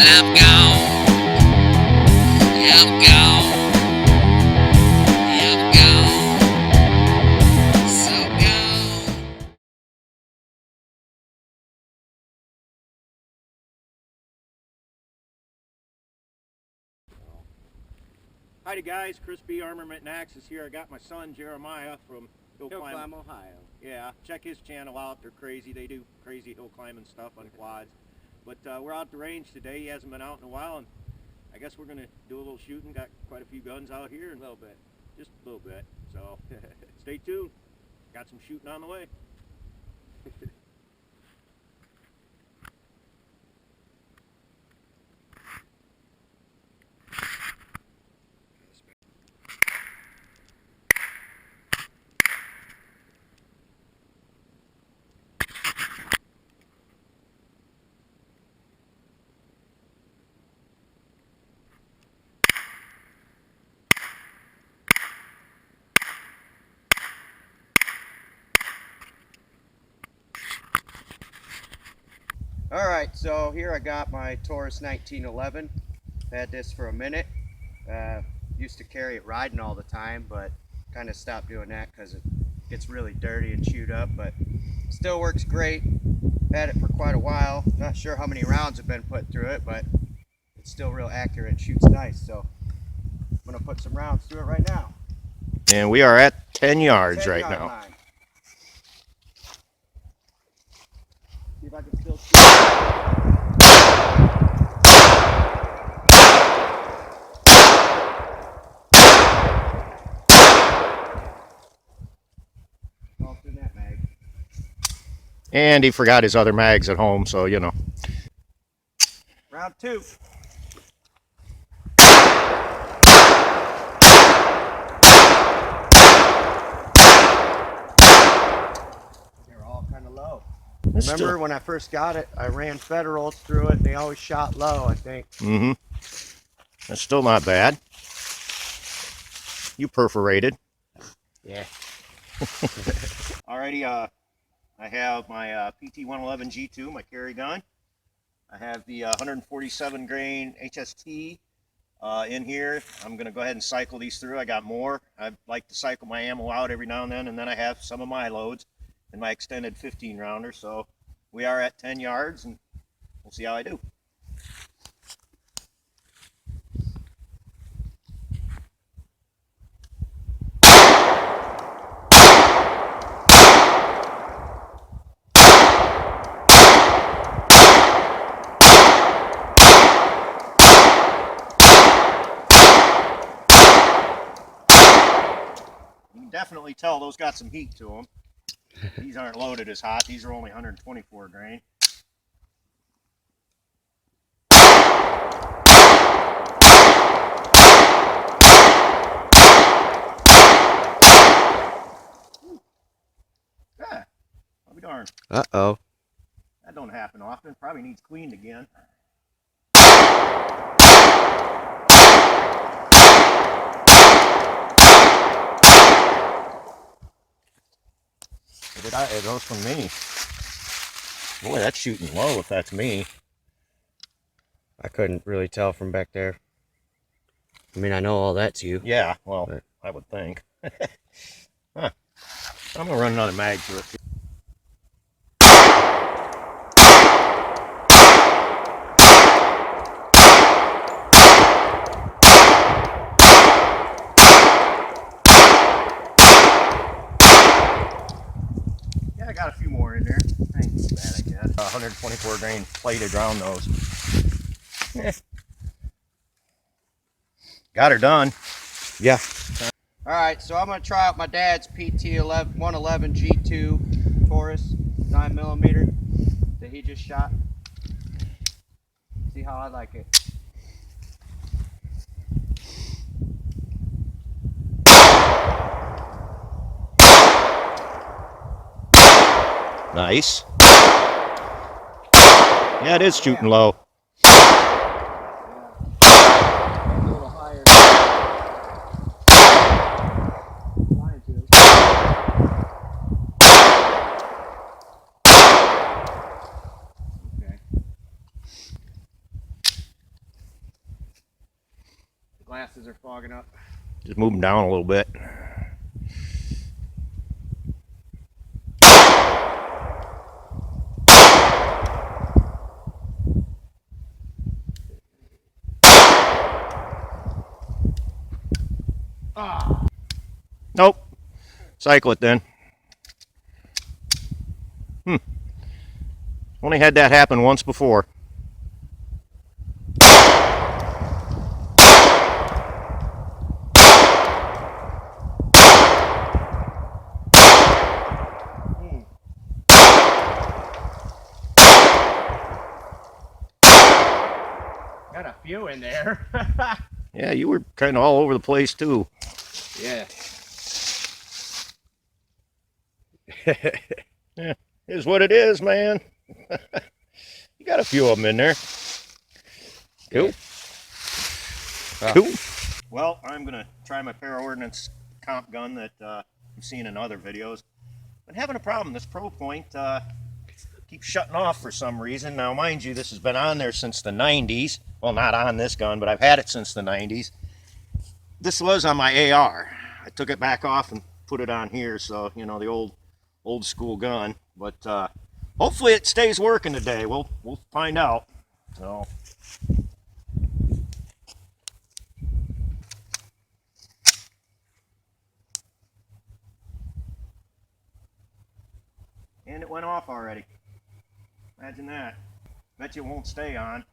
I'm gone. I'm gone. I'm gone. So gone. Howdy guys, Chris B. Armament and Axis here. I got my son Jeremiah from HILLCLIMB Ohio. Yeah, check his channel out. They're crazy. They do crazy hill climbing stuff on quads. But we're out at the range today. He hasn't been out in a while, and I guess we're going to do a little shooting. Got quite a few guns out here. A little bit. Just a little bit. So stay tuned. Got some shooting on the way. Alright, so here I got my Taurus 1911. Had this for a minute. Used to carry it riding all the time, but kind of stopped doing that because it gets really dirty and chewed up, but still works great. Had it for quite a while. Not sure how many rounds have been put through it, but it's still real accurate and shoots nice, so I'm going to put some rounds through it right now. And we are at 10 yards 10 right yard now. line. See if I can still shoot. All through that mag. And he forgot his other mags at home, so you know. Round two. They're all kind of low. Remember when I first got it, I ran Federals through it. They always shot low, I think. Mm-hmm. That's still not bad. You perforated. Yeah. Alrighty, I have my PT-111 G2, my carry gun. I have the 147 grain HST in here. I'm going to go ahead and cycle these through. I got more. I like to cycle my ammo out every now and then I have some of my loads in my extended 15 rounder. So we are at 10 yards, and we'll see how I do. Definitely tell those got some heat to them. These aren't loaded as hot. These are only 124 grain. Yeah, I'll be darned. Uh-oh. That don't happen often. Probably needs cleaned again. It goes from me. Boy, that's shooting low if that's me. I couldn't really tell from back there. I mean, I know all that's you. Yeah, well, but I would think. Huh. I'm going to run another mag through it. Yeah, I got a few more in there. Ain't too bad, I guess. 124 grain plated round those. Got her done. yeah. Alright, so I'm going to try out my dad's PT-111 G2 Taurus 9mm that he just shot. See how I like it. Nice. Yeah, it is shooting low. Glasses are fogging up. Just move them down a little bit. Nope. Cycle it then. Only had that happen once before. Got a few in there. Yeah, you were kind of all over the place too. Yeah. Yeah, is what it is, man. You got a few of them in there. Cool. Cool. Well, I'm going to try my para-ordnance comp gun that you've seen in other videos. Been having a problem. This Pro Point keeps shutting off for some reason. Now, mind you, this has been on there since the 90s. Well, not on this gun, but I've had it since the 90s. This was on my AR. I took it back off and put it on here, so, you know, the old school gun. But hopefully it stays working today. We'll find out. So. And it went off already. Imagine that. Bet you it won't stay on.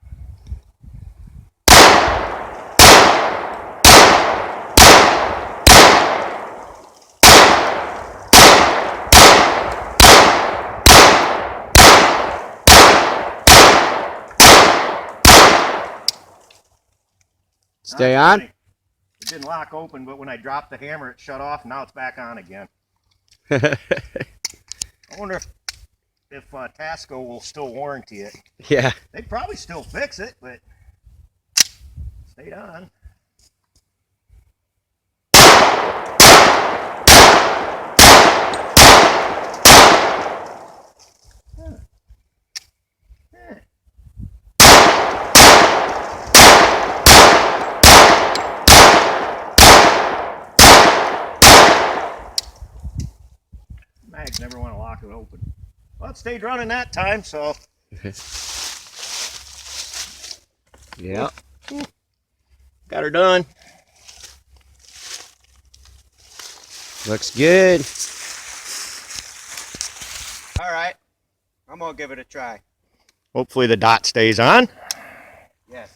Stay on? It didn't lock open, but when I dropped the hammer, it shut off. Now it's back on again. I wonder if Tasco will still warranty it. Yeah. They'd probably still fix it, but stayed on. Mags never want to lock it open. Well, it stayed running that time, so. Yeah. Got her done. Looks good. All right. I'm going to give it a try. Hopefully the dot stays on. Yes.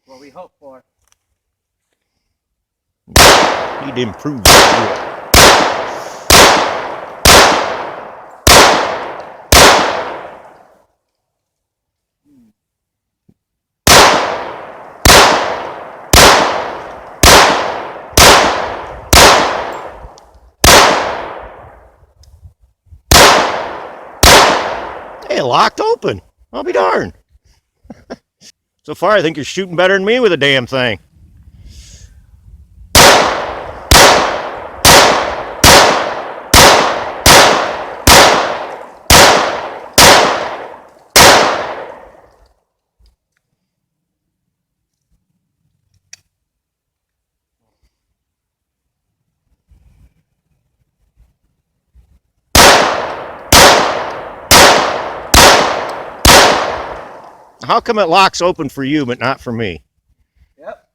What we hope for. Need to improve that. Hey, locked open. I'll be darned. So far, I think you're shooting better than me with a damn thing. How come it locks open for you, but not for me? Yep.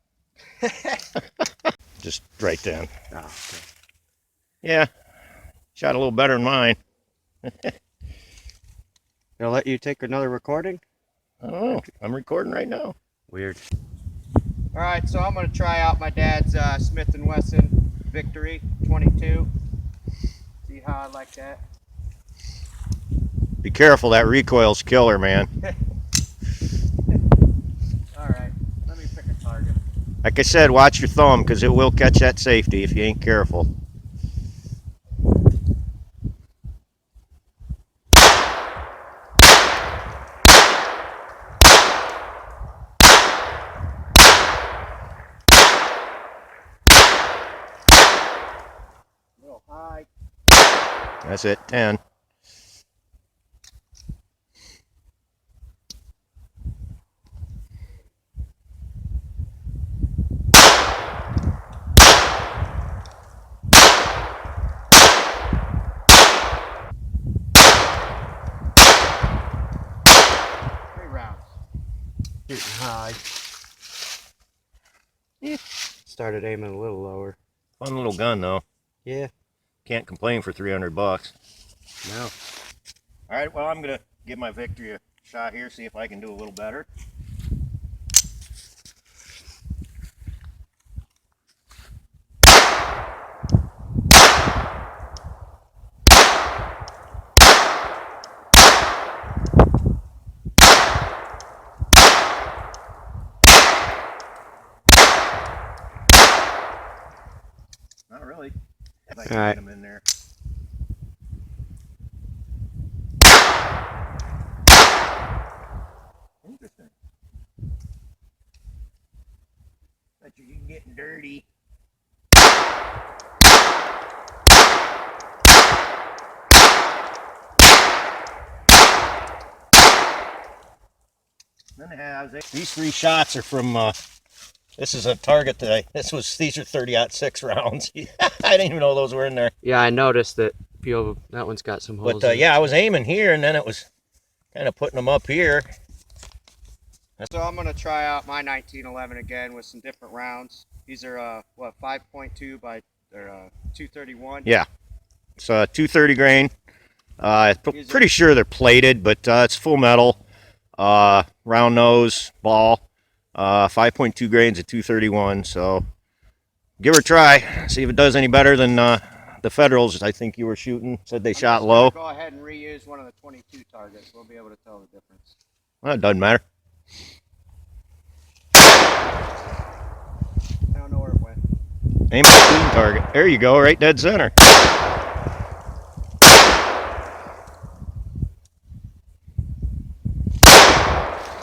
Just right then. Oh, okay. Yeah, shot a little better than mine. They'll let you take another recording? I don't know. I'm recording right now. Weird. All right, so I'm going to try out my dad's Smith & Wesson Victory 22. See how I like that. Be careful, that recoil's killer, man. All right, let me pick a target. Like I said, watch your thumb, because it will catch that safety if you ain't careful. A little high. That's it, 10. Shooting high. Yeah. Started aiming a little lower. Fun little gun though. Yeah. Can't complain for 300 bucks. No. All right, well, I'm gonna give my victory a shot here, see if I can do a little better. Not really. If I can All right. get them in there. Interesting. Bet you're getting dirty. Then it has these 3 shots are from this is a target that these are 30-06 rounds. I didn't even know those were in there. Yeah, I noticed that that one's got some holes. But yeah, I was aiming here and then it was kind of putting them up here. So I'm gonna try out my 1911 again with some different rounds. These are what, 5.2 by 231. Yeah, it's 230 grain. Pretty sure they're plated, but it's full metal. Round nose ball. 5.2 grains at 231. So give her a try. See if it does any better than the Federals. I think you were shooting. Said they shot low. Go ahead and reuse one of the 22 targets. We'll be able to tell the difference. Well, it doesn't matter. I don't know where it went. Aim at the clean target. There you go, right dead center.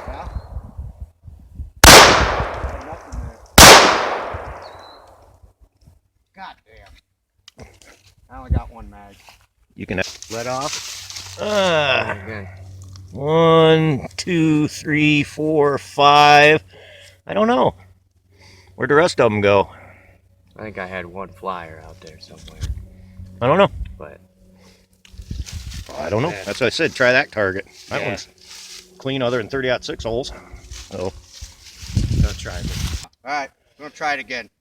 Yeah. Nothing there. God damn. I only got one mag. You can Let off. again. 1, 2, 3, 4, 5. I don't know. Where'd the rest of them go? I think I had one flyer out there somewhere. I don't know. But I don't know. That's what I said. Try that target. That Yeah. one's clean other than 30-06 holes. So I'll try it. Alright, I'm gonna try it again.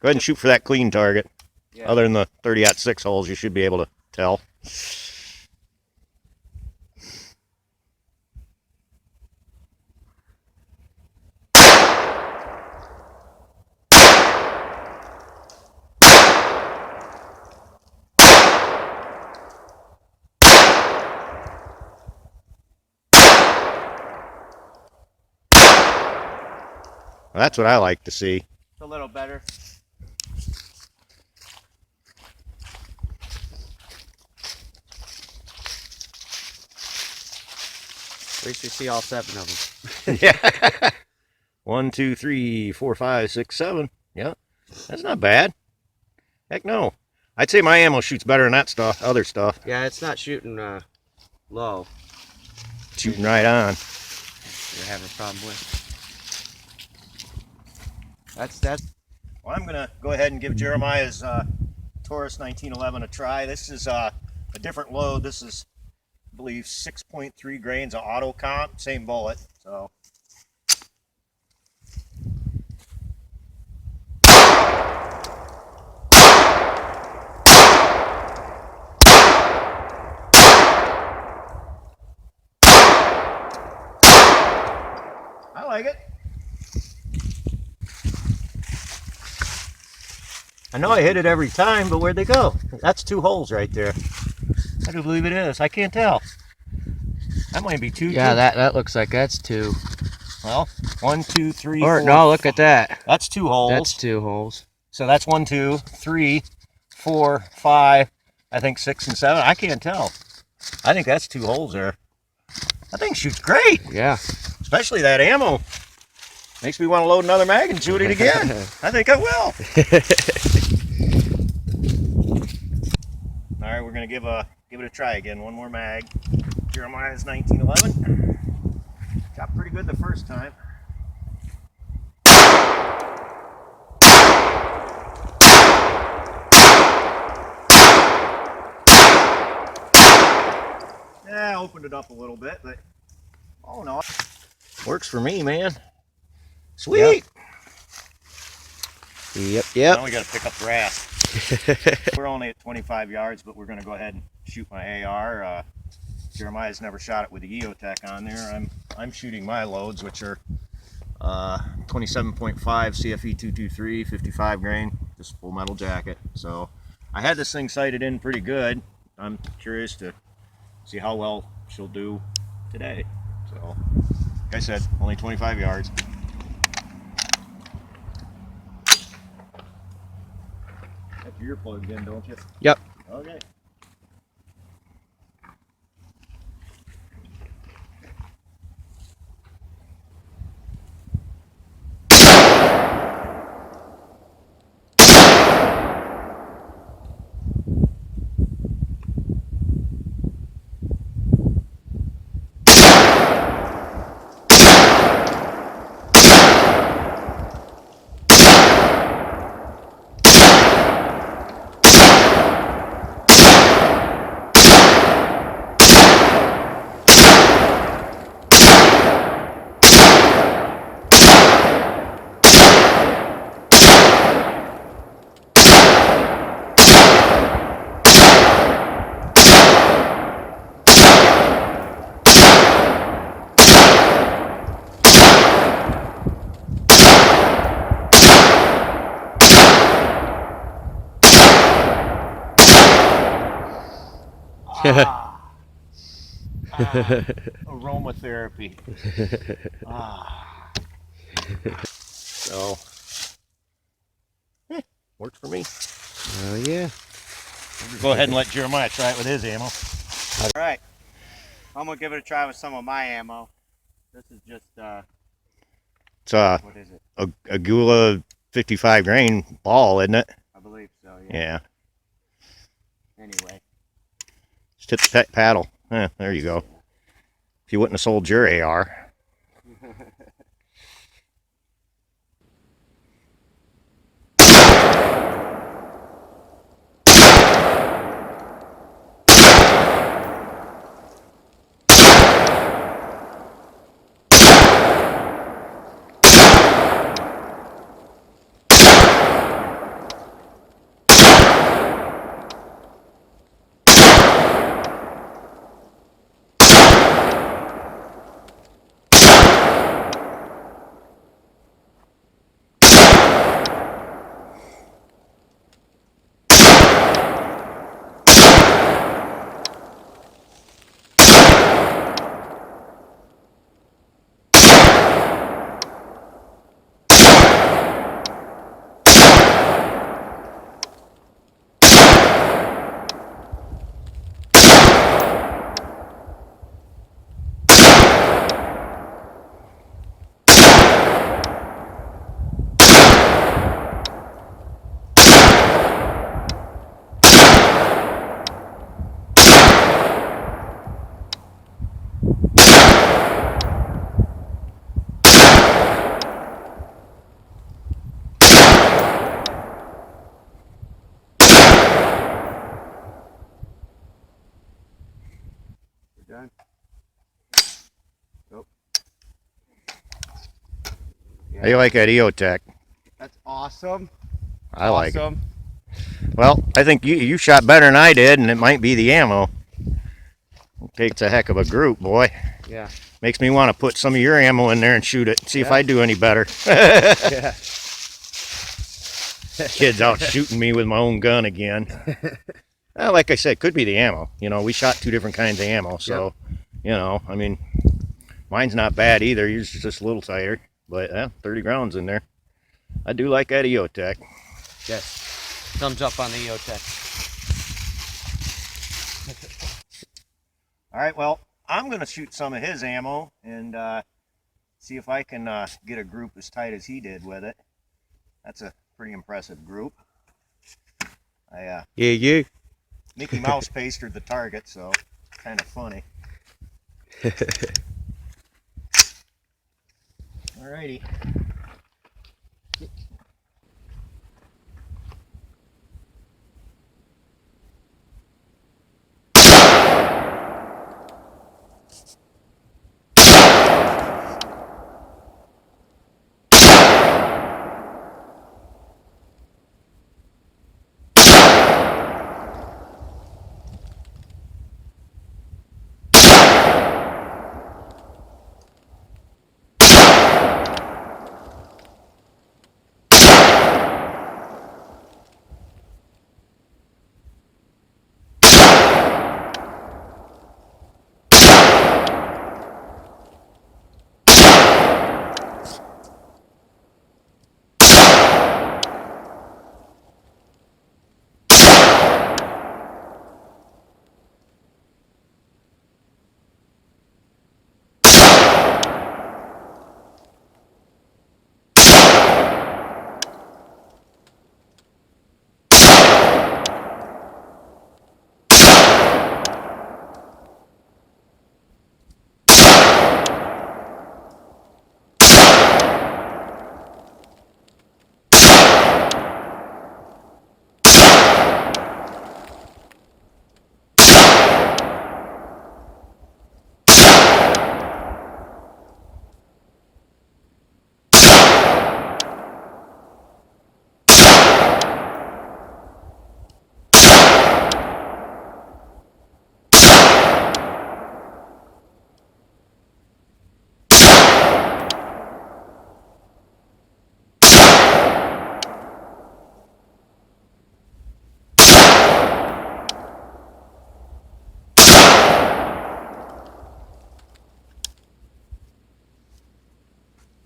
go ahead and shoot for that clean target. Yeah. Other than the 30-06 holes, you should be able to tell. Well, that's what I like to see. It's a little better. At least we see all 7 of them. Yeah. 1, 2, 3, 4, 5, 6, 7. Yeah, that's not bad. Heck no. I'd say my ammo shoots better than that stuff, other stuff. Yeah, it's not shooting low. Shooting right on. You're having a problem with. That's. Well, I'm gonna go ahead and give Jeremiah's Taurus 1911 a try. This is a different load. This is, I believe, 6.3 grains of auto comp, same bullet. So. I like it. I know I hit it every time, but where'd they go? That's 2 holes right there. I do believe it is. I can't tell. That might be 2. Yeah, that looks like that's 2. Well, 1, 2, 3, Or 4. no, look at that. That's 2 holes. That's 2 holes. So that's 1, 2, 3, 4, 5. I think 6 and 7. I can't tell. I think that's 2 holes there. That thing shoots great. Yeah. Especially that ammo. Makes me want to load another mag and shoot it again. I think I will. All right, we're gonna give it a try again. One more mag. Jeremiah's 1911. Shot pretty good the first time. Yeah, I opened it up a little bit, but oh no. Works for me, man. Sweet. Yep. Now we got to pick up grass. We're only at 25 yards, but we're going to go ahead and shoot my AR. Jeremiah's never shot it with the EOTech on there. I'm shooting my loads, which are 27.5 CFE 223, 55 grain, just full metal jacket. So I had this thing sighted in pretty good. I'm curious to see how well she'll do today. So, like I said, only 25 yards. You're plugged in, don't you? Yep. Okay. Aromatherapy. So, works for me. Oh yeah. Go ahead and let Jeremiah try it with his ammo. All right. I'm gonna give it a try with some of my ammo. This is just It's what is it? a Gula 55 grain ball, isn't it? I believe so. Yeah. Anyway. Just hit the paddle. There you go. If you wouldn't have sold your AR. Done. Nope. How do you like that EOTech? That's awesome. I like it. Well, I think you shot better than I did, and it might be the ammo. It takes a heck of a group, boy. Yeah. Makes me want to put some of your ammo in there and shoot it. See if I do any better. Yeah. Kid's out shooting me with my own gun again. Well, like I said, could be the ammo. You know, we shot two different kinds of ammo, so you know, I mean, mine's not bad either. Yours is just a little tighter, but 30 rounds in there. I do like that EOTech. Yes. Thumbs up on the EOTech. All right, well, I'm going to shoot some of his ammo and see if I can get a group as tight as he did with it. That's a pretty impressive group. Yeah. Mickey Mouse pastered the target, so kind of funny. Alrighty.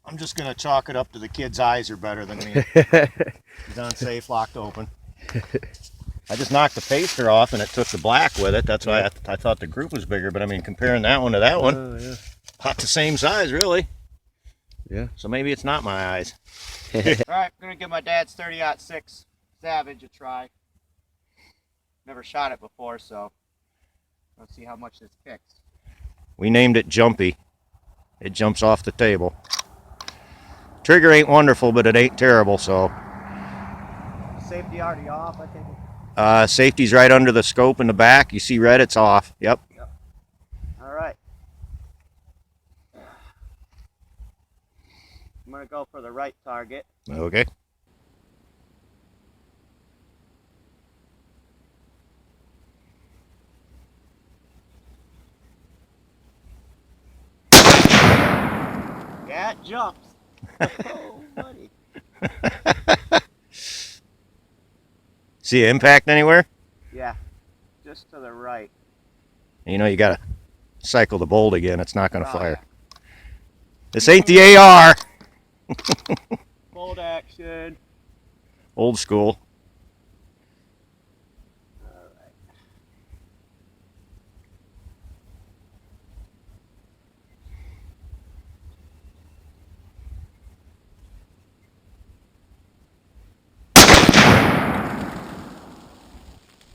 I'm just gonna chalk it up to the kid's eyes are better than me. He's unsafe, locked open. I just knocked the paster off and it took the black with it. That's why I thought the group was bigger, but I mean, comparing that one to that one, yeah. about the same size, really. Yeah. So maybe it's not my eyes. All right, I'm gonna give my dad's 30-06 Savage a try. Never shot it before, so let's see how much this kicks. We named it Jumpy. It jumps off the table. Trigger ain't wonderful, but it ain't terrible, so. Safety already off, I think. Safety's right under the scope in the back. You see red, it's off. Yep. All right. I'm gonna go for the right target. Okay. Yeah, it jumps. Oh, buddy. See impact anywhere? Yeah, just to the right. You know, you gotta cycle the bolt again. It's not gonna Oh, fire. This ain't the AR. Bolt action. Old school. All right.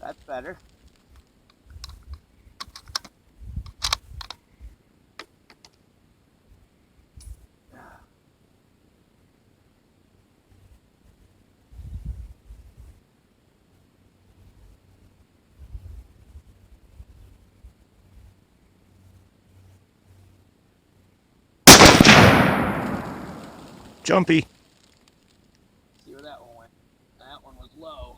That's better. Jumpy. See where that one went. That one was low.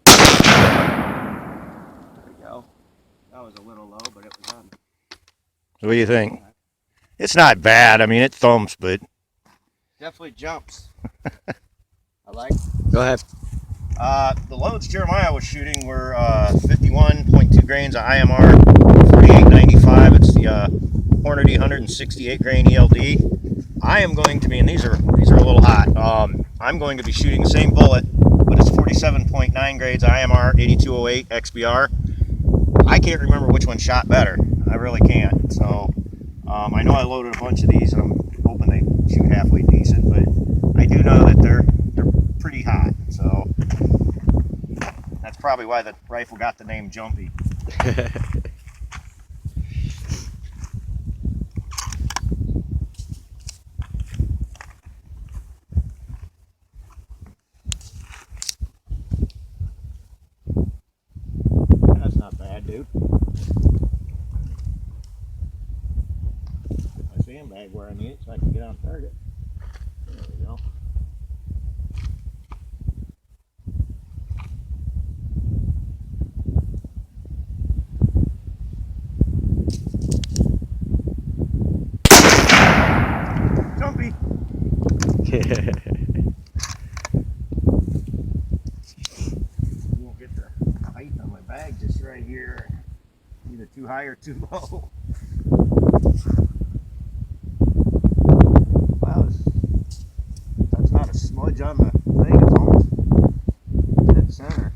There we go. That was a little low, but it was on. What do you think? It's not bad. I mean, it thumps, but Definitely jumps. I like. go ahead. The loads Jeremiah was shooting were 51.2 grains of IMR, 4895. It's the Hornady 168 grain ELD. I am going to be, and these are a little hot. I'm going to be shooting the same bullet, but it's 47.9 grades IMR, 8208 XBR. I can't remember which one shot better. I really can't. So I know I loaded a bunch of these, and I'm hoping they shoot halfway decent. But I do know that they're pretty hot. So that's probably why the rifle got the name Jumpy. That's not bad, dude. My sandbag where I need it so I can get on target. There we go. Jumpy. You won't get the height on my bag just right here. Either too high or too low. Wow, that's not a smudge on the thing. It's almost dead center.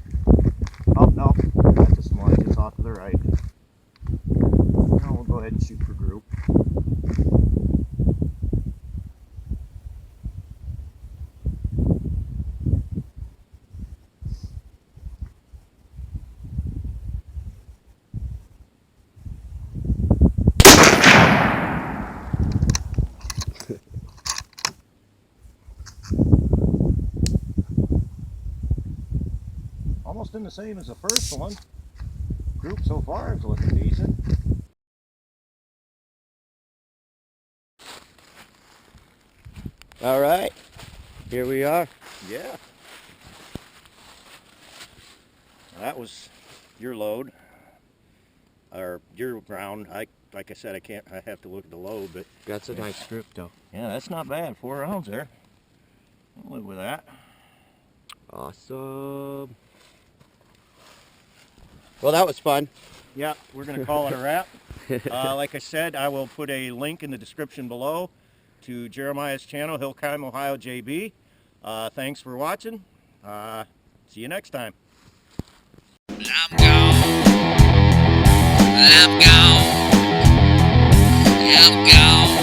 Oh, no, that's a smudge. It's off to the right. Now we'll go ahead and shoot for group. Almost in the same as the first one. Group so far is looking decent. All right, here we are. Yeah. That was your load. or year round. Like I said, I have to look at the load, but That's a nice strip though. yeah, that's not bad. 4 rounds there. I'll live with that. Awesome. Well, that was fun. Yeah, we're gonna call it a wrap. Like I said, I will put a link in the description below to Jeremiah's channel, HILLCLIMB OHIO JB. Thanks for watching. See you next time. I'm gone. I'm gone. I'm gone.